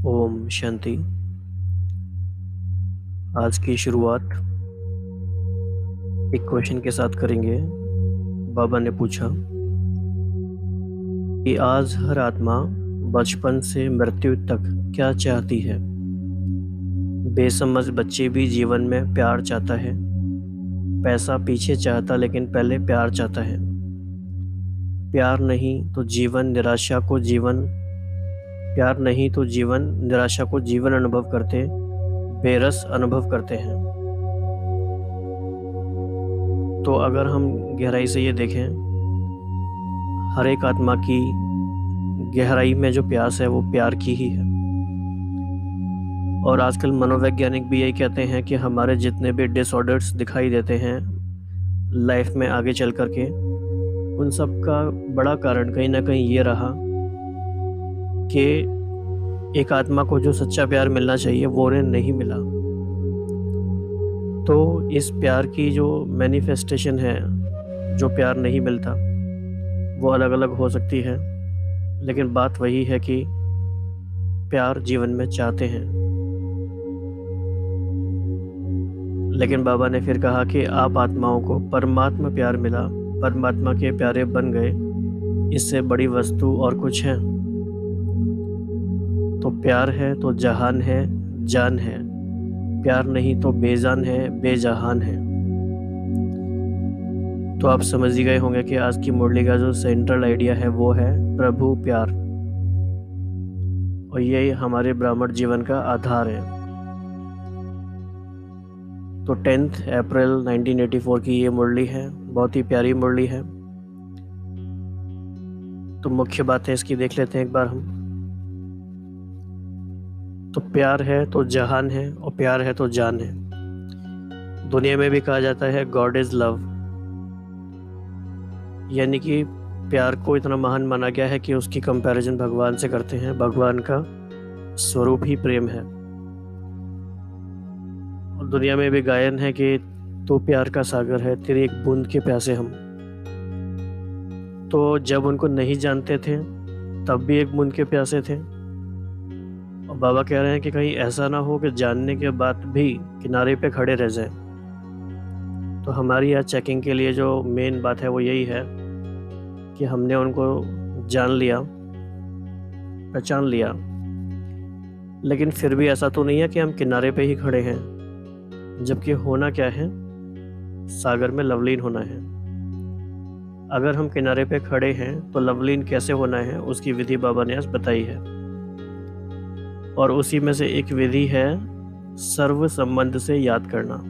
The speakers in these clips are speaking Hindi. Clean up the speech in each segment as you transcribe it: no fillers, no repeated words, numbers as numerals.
ओम शांति। आज की शुरुआत एक क्वेश्चन के साथ करेंगे। बाबा ने पूछा कि आज हर आत्मा बचपन से मृत्यु तक क्या चाहती है। बेसमझ बच्चे भी जीवन में प्यार चाहता है। पैसा पीछे चाहता लेकिन पहले प्यार चाहता है। प्यार नहीं तो जीवन निराशा को जीवन अनुभव करते, बेरस अनुभव करते हैं। तो अगर हम गहराई से ये देखें, हर एक आत्मा की गहराई में जो प्यास है वो प्यार की ही है। और आजकल मनोवैज्ञानिक भी यही कहते हैं कि हमारे जितने भी डिसऑर्डर्स दिखाई देते हैं लाइफ में आगे चल कर के, उन सब का बड़ा कारण कहीं ना कहीं ये रहा कि एक आत्मा को जो सच्चा प्यार मिलना चाहिए वो उन्हें नहीं मिला। तो इस प्यार की जो मैनिफेस्टेशन है, जो प्यार नहीं मिलता, वो अलग अलग हो सकती है, लेकिन बात वही है कि प्यार जीवन में चाहते हैं। लेकिन बाबा ने फिर कहा कि आप आत्माओं को परमात्मा प्यार मिला, परमात्मा के प्यारे बन गए, इससे बड़ी वस्तु और कुछ है? तो प्यार है तो जहान है, जान है। प्यार नहीं तो बेजान है, बेजहान है। तो आप समझ ही गए होंगे कि आज की मुरली का जो सेंट्रल आइडिया है वो है प्रभु प्यार, और यही हमारे ब्राह्मण जीवन का आधार है। तो 10 अप्रैल 1984 की ये मुरली है, बहुत ही प्यारी मुरली है। तो मुख्य बात है इसकी देख लेते हैं एक बार हम। तो प्यार है तो जहान है, और प्यार है तो जान है। दुनिया में भी कहा जाता है गॉड इज लव, यानी कि प्यार को इतना महान माना गया है कि उसकी कंपैरिजन भगवान से करते हैं। भगवान का स्वरूप ही प्रेम है। और दुनिया में भी गायन है कि तू प्यार का सागर है, तेरी एक बूंद के प्यासे हम। तो जब उनको नहीं जानते थे तब भी एक बूंद के प्यासे थे। और बाबा कह रहे हैं कि कहीं ऐसा ना हो कि जानने के बाद भी किनारे पे खड़े रह जाए। तो हमारी यहाँ चेकिंग के लिए जो मेन बात है वो यही है कि हमने उनको जान लिया, पहचान लिया, लेकिन फिर भी ऐसा तो नहीं है कि हम किनारे पे ही खड़े हैं, जबकि होना क्या है, सागर में लवलीन होना है। अगर हम किनारे पे खड़े हैं तो लवलीन कैसे होना है उसकी विधि बाबा ने आज बताई है। और उसी में से एक विधि है सर्व संबंध से याद करना।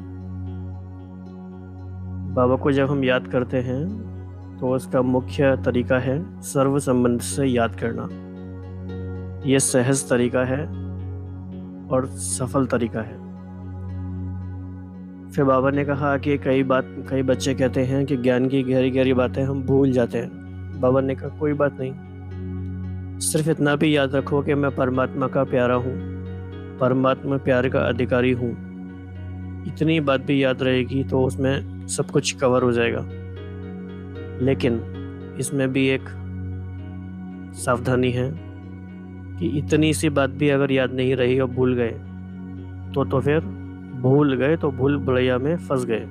बाबा को जब हम याद करते हैं तो उसका मुख्य तरीका है सर्व संबंध से याद करना। यह सहज तरीका है और सफल तरीका है। फिर बाबा ने कहा कि कई बच्चे कहते हैं कि ज्ञान की गहरी गहरी बातें हम भूल जाते हैं। बाबा ने कहा कोई बात नहीं, सिर्फ इतना भी याद रखो कि मैं परमात्मा का प्यारा हूँ, परमात्मा प्यार का अधिकारी हूँ। इतनी बात भी याद रहेगी तो उसमें सब कुछ कवर हो जाएगा। लेकिन इसमें भी एक सावधानी है कि इतनी सी बात भी अगर याद नहीं रही और भूल गए तो फिर भूल गए तो भूल भुलैया में फंस गए,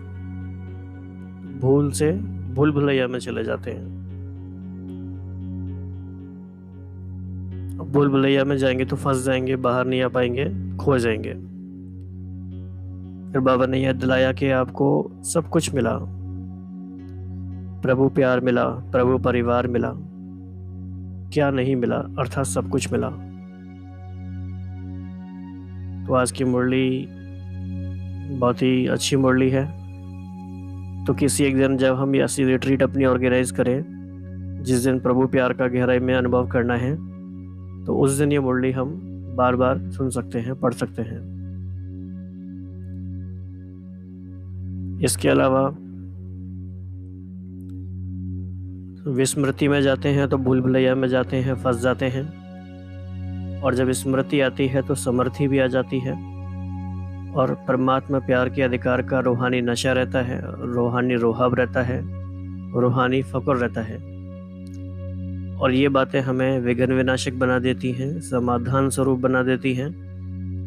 भूल से भूल भुलैया में चले जाते हैं। भूल भुलैया में जाएंगे तो फंस जाएंगे, बाहर नहीं आ पाएंगे, खो जाएंगे। फिर बाबा ने याद दिलाया कि आपको सब कुछ मिला, प्रभु प्यार मिला, प्रभु परिवार मिला, क्या नहीं मिला, अर्थात सब कुछ मिला। तो आज की मुरली बहुत ही अच्छी मुरली है। तो किसी एक दिन जब हम ऐसी रिट्रीट अपनी ऑर्गेनाइज करें जिस दिन प्रभु प्यार का गहराई में अनुभव करना है, तो उस दिन ये मुरली हम बार बार सुन सकते हैं, पढ़ सकते हैं। इसके अलावा विस्मृति में जाते हैं तो भूल भुलैया में जाते हैं, फंस जाते हैं। और जब स्मृति आती है तो समृद्धि भी आ जाती है, और परमात्मा प्यार के अधिकार का रूहानी नशा रहता है, रूहानी रोहाब रहता है, रूहानी फक्र रहता है। और ये बातें हमें विघ्न विनाशक बना देती हैं, समाधान स्वरूप बना देती हैं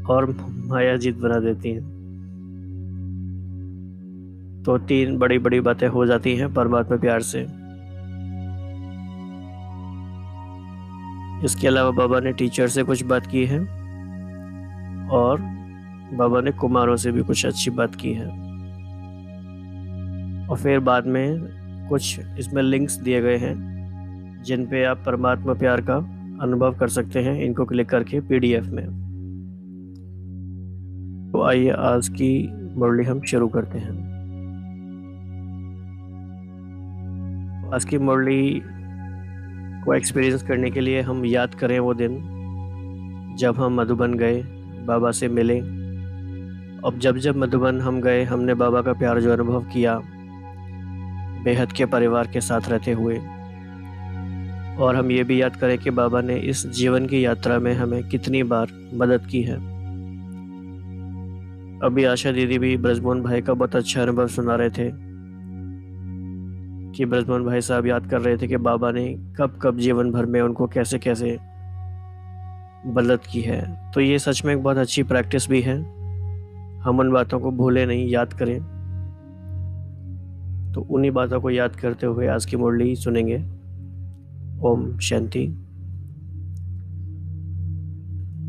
और मायाजीत बना देती हैं। तो 3 बड़ी-बड़ी बातें हो जाती हैं परमात्मा प्यार से। इसके अलावा बाबा ने टीचर से कुछ बात की है और बाबा ने कुमारों से भी कुछ अच्छी बात की है। और फिर बाद में कुछ इसमें लिंक्स दिए गए हैं जिन पे आप परमात्मा प्यार का अनुभव कर सकते हैं, इनको क्लिक करके पीडीएफ में। तो आइए आज की मुरली हम शुरू करते हैं। आज की मुरली को एक्सपीरियंस करने के लिए हम याद करें वो दिन जब हम मधुबन गए, बाबा से मिले। अब जब जब मधुबन हम गए, हमने बाबा का प्यार जो अनुभव किया बेहद के परिवार के साथ रहते हुए। और हम ये भी याद करें कि बाबा ने इस जीवन की यात्रा में हमें कितनी बार मदद की है। अभी आशा दीदी भी ब्रजमोहन भाई का बहुत अच्छा अनुभव सुना रहे थे कि ब्रजमोहन भाई साहब याद कर रहे थे कि बाबा ने कब कब जीवन भर में उनको कैसे कैसे मदद की है। तो ये सच में एक बहुत अच्छी प्रैक्टिस भी है। हम उन बातों को भूले नहीं, याद करें। तो उन्हीं बातों को याद करते हुए आज की मुरली सुनेंगे। ओम शांति।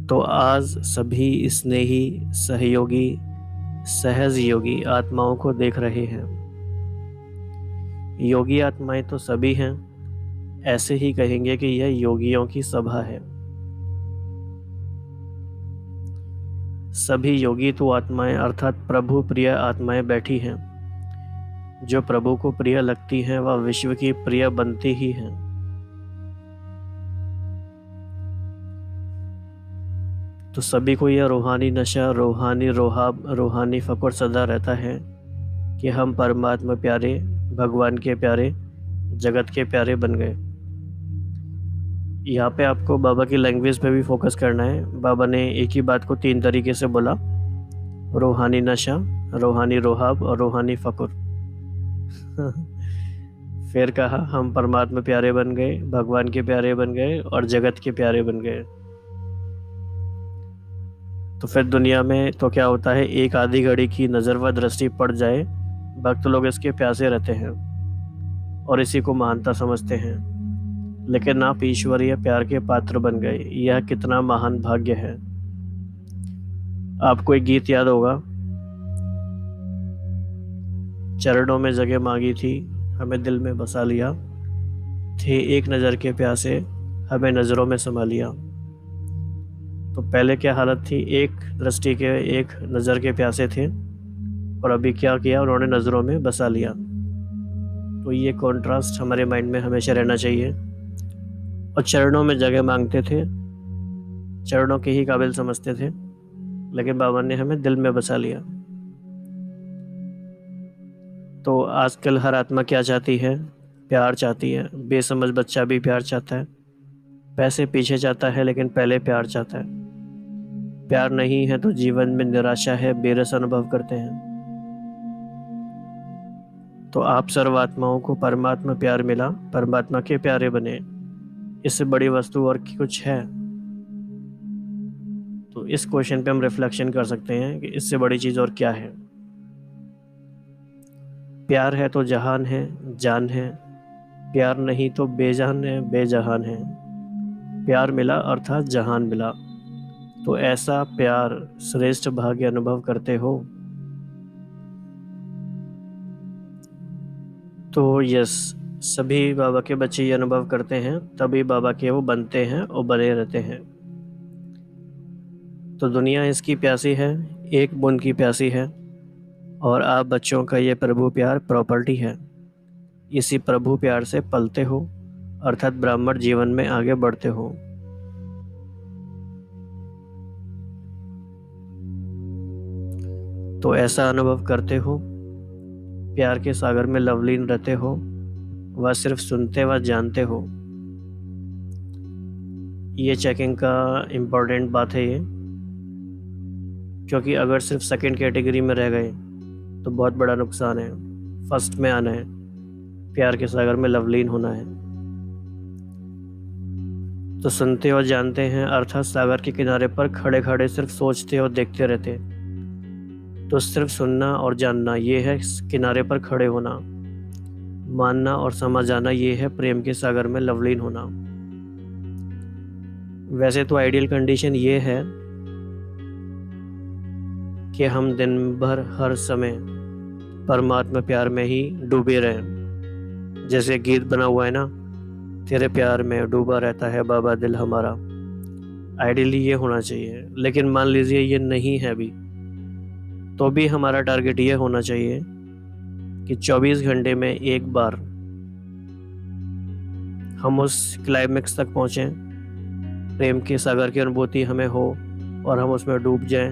तो आज सभी स्नेही, सहयोगी, सहज योगी आत्माओं को देख रहे हैं। योगी आत्माएं तो सभी हैं, ऐसे ही कहेंगे कि यह योगियों की सभा है। सभी योगी तो आत्माएं अर्थात प्रभु प्रिय आत्माएं बैठी हैं। जो प्रभु को प्रिय लगती हैं वह विश्व की प्रिय बनती ही हैं। तो सभी को यह रूहानी नशा, रूहानी रोहाब, रूहानी फक्र सदा रहता है कि हम परमात्मा प्यारे, भगवान के प्यारे, जगत के प्यारे बन गए। यहाँ पे आपको बाबा की लैंग्वेज पे भी फोकस करना है। बाबा ने एक ही बात को 3 तरीके से बोला, रूहानी नशा, रूहानी रोहाब और रूहानी फक्र। फिर कहा हम परमात्मा प्यारे बन गए, भगवान के प्यारे बन गए और जगत के प्यारे बन गए। तो फिर दुनिया में तो क्या होता है, एक आधी घड़ी की नज़र व दृष्टि पड़ जाए, भक्त लोग इसके प्यासे रहते हैं और इसी को महानता समझते हैं। लेकिन आप ईश्वरीय प्यार के पात्र बन गए, यह कितना महान भाग्य है। आपको एक गीत याद होगा, चरणों में जगह मांगी थी, हमें दिल में बसा लिया, थे एक नज़र के प्यासे, हमें नज़रों में समा लिया। तो पहले क्या हालत थी, एक दृष्टि के, एक नज़र के प्यासे थे और अभी क्या किया, उन्होंने नज़रों में बसा लिया। तो ये कॉन्ट्रास्ट हमारे माइंड में हमेशा रहना चाहिए। और चरणों में जगह मांगते थे, चरणों के ही काबिल समझते थे, लेकिन बाबा ने हमें दिल में बसा लिया। तो आजकल हर आत्मा क्या चाहती है, प्यार चाहती है। बेसमझ बच्चा भी प्यार चाहता है, पैसे पीछे चाहता है, लेकिन पहले प्यार चाहता है। प्यार नहीं है तो जीवन में निराशा है, बेरस अनुभव करते हैं। तो आप सर्व आत्माओं को परमात्मा प्यार मिला, परमात्मा के प्यारे बने। इससे बड़ी वस्तु और कुछ है? तो इस क्वेश्चन पे हम रिफ्लेक्शन कर सकते हैं कि इससे बड़ी चीज़ और क्या है। प्यार है तो जहान है, जान है। प्यार नहीं तो बेजान है, बेजहान है। प्यार मिला अर्थात जहान मिला। तो ऐसा प्यार श्रेष्ठ भाग्य अनुभव करते हो। तो यस, सभी बाबा के बच्चे ये अनुभव करते हैं, तभी बाबा के वो बनते हैं और बने रहते हैं। तो दुनिया इसकी प्यासी है, एक बूंद की प्यासी है, और आप बच्चों का ये प्रभु प्यार प्रॉपर्टी है। इसी प्रभु प्यार से पलते हो, अर्थात ब्राह्मण जीवन में आगे बढ़ते हो। तो ऐसा अनुभव करते हो, प्यार के सागर में लवलीन रहते हो, वह सिर्फ सुनते व जानते हो। ये चेकिंग का इम्पोर्टेंट बात है ये, क्योंकि अगर सिर्फ सेकंड कैटेगरी में रह गए तो बहुत बड़ा नुकसान है। फर्स्ट में आना है, प्यार के सागर में लवलीन होना है। तो सुनते और जानते हैं अर्थात सागर के किनारे पर खड़े खड़े सिर्फ सोचते और देखते रहते। तो सिर्फ सुनना और जानना ये है किनारे पर खड़े होना। मानना और समझ जाना ये है प्रेम के सागर में लवलीन होना। वैसे तो आइडियल कंडीशन ये है कि हम दिन भर हर समय परमात्मा प्यार में ही डूबे रहें। जैसे गीत बना हुआ है ना, तेरे प्यार में डूबा रहता है बाबा दिल हमारा। आइडियली ये होना चाहिए, लेकिन मान लीजिए ये नहीं है अभी, तो भी हमारा टारगेट ये होना चाहिए कि 24 घंटे में एक बार हम उस क्लाइमेक्स तक पहुँचें, प्रेम के सागर की अनुभूति हमें हो और हम उसमें डूब जाएं,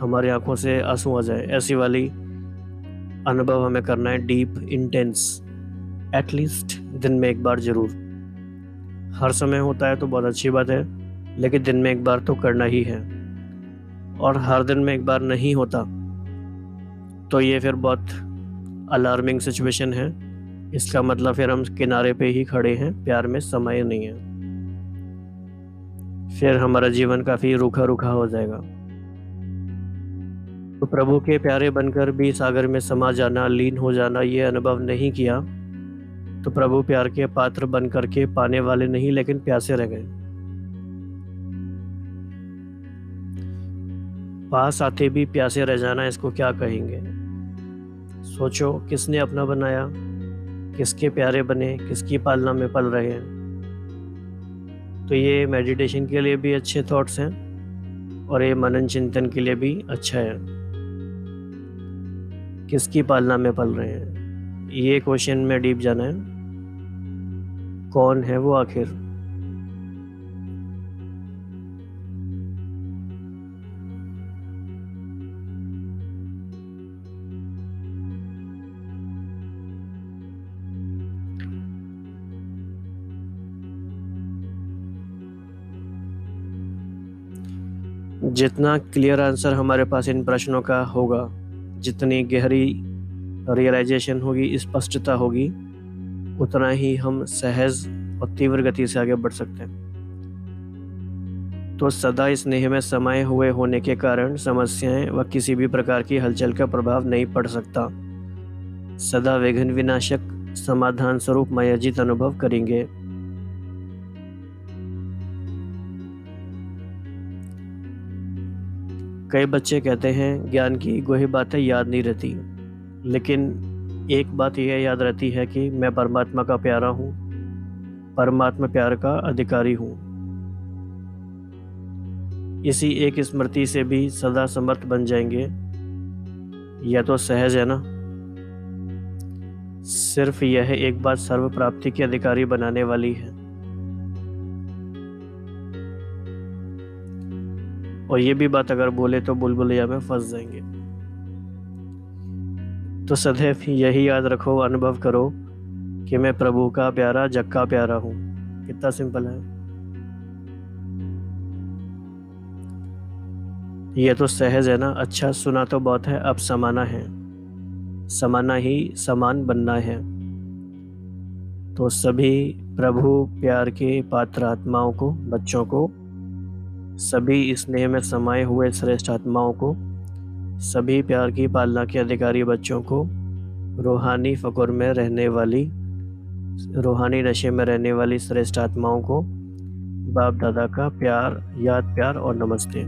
हमारी आंखों से आंसू आ जाए। ऐसी वाली अनुभव हमें करना है, डीप इंटेंस, एटलीस्ट दिन में एक बार जरूर। हर समय होता है तो बहुत अच्छी बात है, लेकिन दिन में एक बार तो करना ही है। और हर दिन में एक बार नहीं होता तो ये फिर बहुत अलार्मिंग सिचुएशन है। इसका मतलब फिर हम किनारे पे ही खड़े हैं, प्यार में समाये नहीं है। फिर हमारा जीवन काफी रूखा रूखा हो जाएगा। तो प्रभु के प्यारे बनकर भी सागर में समा जाना, लीन हो जाना, ये अनुभव नहीं किया तो प्रभु प्यार के पात्र बन करके पाने वाले नहीं लेकिन प्यासे रह गए। पास आते भी प्यासे रह जाना, इसको क्या कहेंगे? सोचो, किसने अपना बनाया, किसके प्यारे बने, किसकी पालना में पल रहे हैं। तो ये मेडिटेशन के लिए भी अच्छे थॉट्स हैं और ये मनन चिंतन के लिए भी अच्छा है। किसकी पालना में पल रहे हैं, ये क्वेश्चन में डीप जाना है। कौन है वो आखिर? जितना क्लियर आंसर हमारे पास इन प्रश्नों का होगा, जितनी गहरी रियलाइजेशन होगी, स्पष्टता होगी, उतना ही हम सहज और तीव्र गति से आगे बढ़ सकते हैं। तो सदा स्नेह में समाये हुए होने के कारण समस्याएं व किसी भी प्रकार की हलचल का प्रभाव नहीं पड़ सकता। सदा विघ्न विनाशक समाधान स्वरूप मयाजित अनुभव करेंगे। कई बच्चे कहते हैं ज्ञान की गोही बातें याद नहीं रहती, लेकिन एक बात यह याद रहती है कि मैं परमात्मा का प्यारा हूँ, परमात्मा प्यार का अधिकारी हूँ। इसी एक स्मृति से भी सदा समर्थ बन जाएंगे। यह तो सहज है ना। सिर्फ यह एक बात सर्व प्राप्ति के अधिकारी बनाने वाली है। और ये भी बात अगर बोले तो बुलबुलिया में फंस जाएंगे। तो सदैव यही याद रखो, अनुभव करो कि मैं प्रभु का प्यारा, जग का प्यारा हूँ। कितना सिंपल है। ये तो सहज है ना। अच्छा, सुना तो बहुत है, अब समाना है। समाना ही समान बनना है। तो सभी प्रभु प्यार के पात्र आत्माओं को, बच्चों को, सभी स्नेह में समाये हुए श्रेष्ठ आत्माओं को, सभी प्यार की पालना के अधिकारी बच्चों को, रूहानी फकुर में रहने वाली, रूहानी नशे में रहने वाली श्रेष्ठ आत्माओं को बाप दादा का प्यार, याद, प्यार और नमस्ते।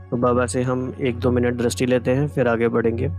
तो बाबा से हम 1-2 मिनट दृष्टि लेते हैं, फिर आगे बढ़ेंगे।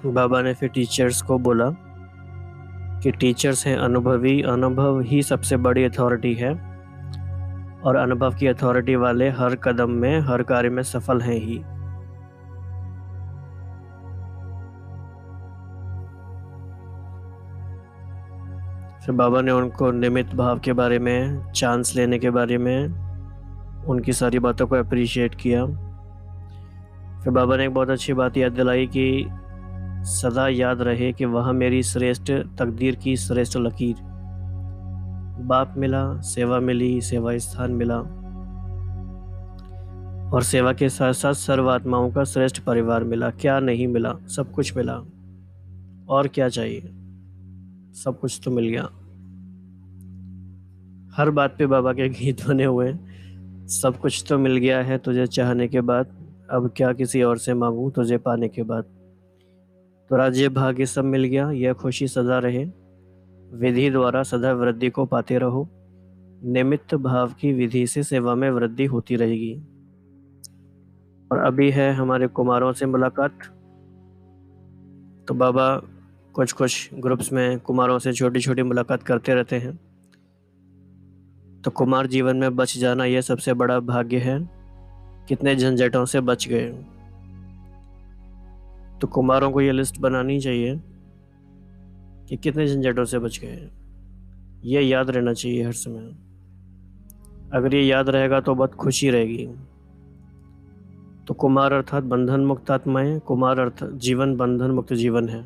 बाबा ने फिर टीचर्स को बोला कि टीचर्स हैं अनुभवी, अनुभव ही सबसे बड़ी अथॉरिटी है और अनुभव की अथॉरिटी वाले हर कदम में, हर कार्य में सफल हैं ही। फिर बाबा ने उनको निमित्त भाव के बारे में, चांस लेने के बारे में, उनकी सारी बातों को अप्रिशिएट किया। फिर बाबा ने एक बहुत अच्छी बात याद दिलाई कि सदा याद रहे कि वह मेरी श्रेष्ठ तकदीर की श्रेष्ठ लकीर। बाप मिला, सेवा मिली, सेवा स्थान मिला और सेवा के साथ साथ सर्व आत्माओं का श्रेष्ठ परिवार मिला। क्या नहीं मिला? सब कुछ मिला। और क्या चाहिए? सब कुछ तो मिल गया। हर बात पे बाबा के गीत बने हुए हैं। सब कुछ तो मिल गया है तुझे चाहने के बाद, अब क्या किसी और से मांगूं तुझे पाने के बाद। तो राज्य भाग्य सब मिल गया, यह खुशी सदा रहे, विधि द्वारा सदा वृद्धि को पाते रहो, निमित्त भाव की विधि से सेवा में वृद्धि होती रहेगी। और अभी है हमारे कुमारों से मुलाकात। तो बाबा कुछ कुछ ग्रुप्स में कुमारों से छोटी छोटी मुलाकात करते रहते हैं। तो कुमार जीवन में बच जाना यह सबसे बड़ा भाग्य है। कितने झंझटों से बच गए। तो कुमारों को ये लिस्ट बनानी चाहिए कि कितने झंझटों से बच गए। ये याद रहना चाहिए हर समय। अगर ये याद रहेगा तो बहुत खुशी रहेगी। तो कुमार अर्थात बंधन मुक्त आत्माएं, कुमार अर्थ जीवन बंधन मुक्त जीवन है।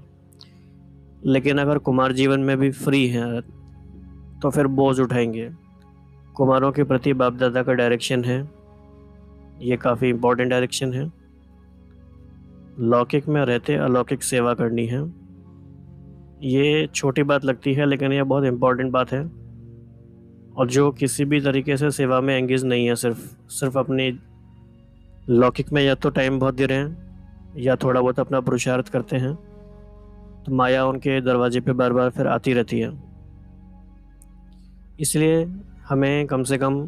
लेकिन अगर कुमार जीवन में भी फ्री है तो फिर बोझ उठाएंगे। कुमारों के प्रति बाप दादा का डायरेक्शन है, ये काफ़ी इम्पोर्टेंट डायरेक्शन है। लौकिक में रहते अलौकिक सेवा करनी है। ये छोटी बात लगती है लेकिन यह बहुत इम्पोर्टेंट बात है। और जो किसी भी तरीके से सेवा में एंगेज नहीं है, सिर्फ अपनी लौकिक में या तो टाइम बहुत दे रहे हैं या थोड़ा बहुत अपना पुरुषार्थ करते हैं, तो माया उनके दरवाजे पे बार बार फिर आती रहती है। इसलिए हमें कम से कम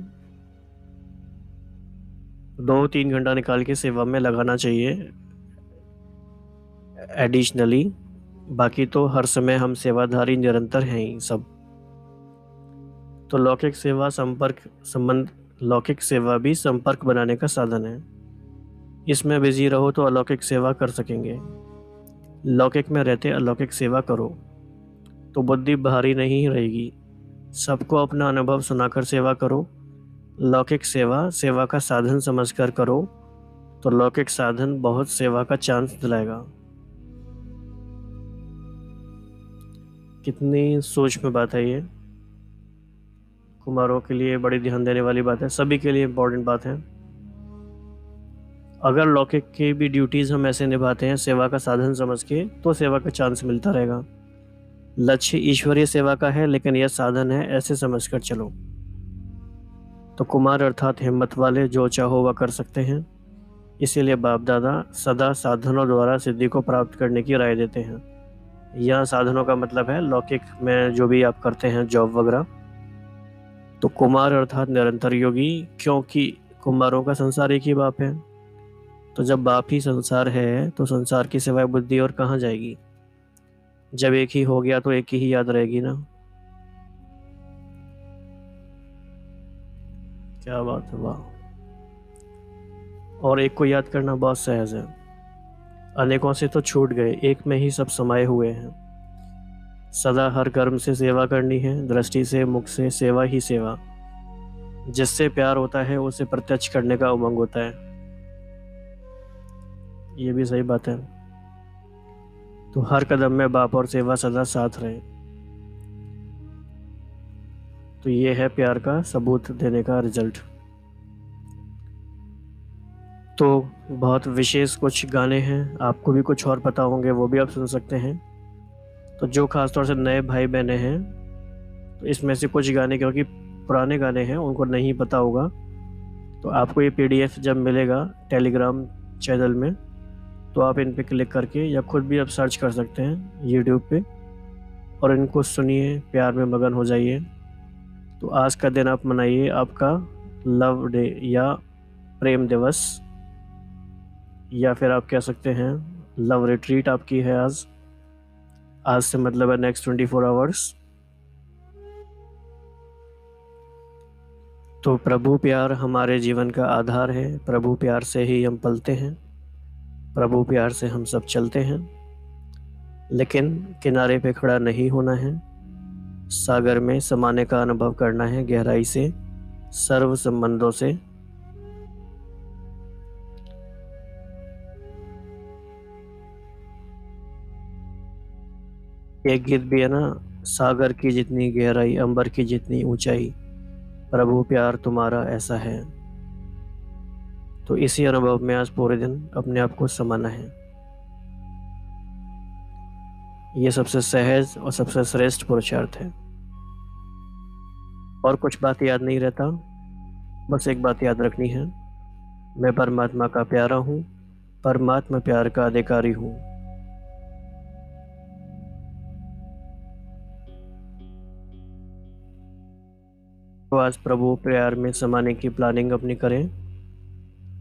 2-3 घंटा निकाल के सेवा में लगाना चाहिए एडिशनली। बाकी तो हर समय हम सेवाधारी निरंतर हैं ही सब। तो लौकिक सेवा लौकिक सेवा भी संपर्क बनाने का साधन है। इसमें बिजी रहो तो अलौकिक सेवा कर सकेंगे। लौकिक में रहते अलौकिक सेवा करो तो बुद्धि भारी नहीं रहेगी। सबको अपना अनुभव सुनाकर सेवा करो। लौकिक सेवा का साधन समझकर करो तो लौकिक साधन बहुत सेवा का चांस दिलाएगा। कितनी सोच में बात है ये। कुमारों के लिए बड़ी ध्यान देने वाली बात है, सभी के लिए इम्पोर्टेंट बात है। अगर लौकिक की भी ड्यूटीज़ हम ऐसे निभाते हैं सेवा का साधन समझ के, तो सेवा का चांस मिलता रहेगा। लक्ष्य ईश्वरीय सेवा का है लेकिन यह साधन है, ऐसे समझकर चलो। तो कुमार अर्थात हिम्मत वाले, जो चाहो वह कर सकते हैं। इसीलिए बाप दादा सदा साधनों द्वारा सिद्धि को प्राप्त करने की राय देते हैं। यह साधनों का मतलब है लौकिक में जो भी आप करते हैं जॉब वगैरह। तो कुमार अर्थात निरंतर योगी, क्योंकि कुमारों का संसार एक ही बाप है। तो जब बाप ही संसार है तो संसार की सिवाय बुद्धि और कहाँ जाएगी। जब एक ही हो गया तो एक ही याद रहेगी ना। क्या बात है, वाह। और एक को याद करना बहुत सहज है। अनेकों से तो छूट गए, एक में ही सब समाये हुए हैं। सदा हर कर्म से सेवा करनी है, दृष्टि से मुख से सेवा ही सेवा। जिससे प्यार होता है उसे प्रत्यक्ष करने का उमंग होता है। ये भी सही बात है। तो हर कदम में बाप और सेवा सदा साथ रहे। तो ये है प्यार का सबूत देने का रिजल्ट। तो बहुत विशेष कुछ गाने हैं, आपको भी कुछ और पता होंगे वो भी आप सुन सकते हैं। तो जो खासतौर से नए भाई बहने हैं तो इसमें से कुछ गाने, क्योंकि पुराने गाने हैं उनको नहीं पता होगा, तो आपको ये PDF जब मिलेगा टेलीग्राम चैनल में तो आप इन पे क्लिक करके या खुद भी आप सर्च कर सकते हैं YouTube पे और इनको सुनिए, प्यार में मगन हो जाइए। तो आज का दिन आप मनाइए आपका लव डे या प्रेम दिवस, या फिर आप कह सकते हैं लव रिट्रीट आपकी है आज। आज से मतलब है नेक्स्ट 24 आवर्स। तो प्रभु प्यार हमारे जीवन का आधार है। प्रभु प्यार से ही हम पलते हैं, प्रभु प्यार से हम सब चलते हैं। लेकिन किनारे पे खड़ा नहीं होना है, सागर में समाने का अनुभव करना है गहराई से, सर्व संबंधों से। एक गीत भी है ना, सागर की जितनी गहराई, अंबर की जितनी ऊंचाई, प्रभु प्यार तुम्हारा ऐसा है। तो इसी अनुभव में आज पूरे दिन अपने आप को समाना है। ये सबसे सहज और सबसे श्रेष्ठ पुरुषार्थ है। और कुछ बात याद नहीं रहता, बस एक बात याद रखनी है, मैं परमात्मा का प्यारा हूँ, परमात्मा प्यार का अधिकारी हूँ। तो आज प्रभु प्यार में समाने की प्लानिंग अपनी करें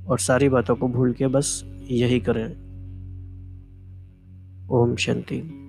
और सारी बातों को भूल के बस यही करें। ओम शांति।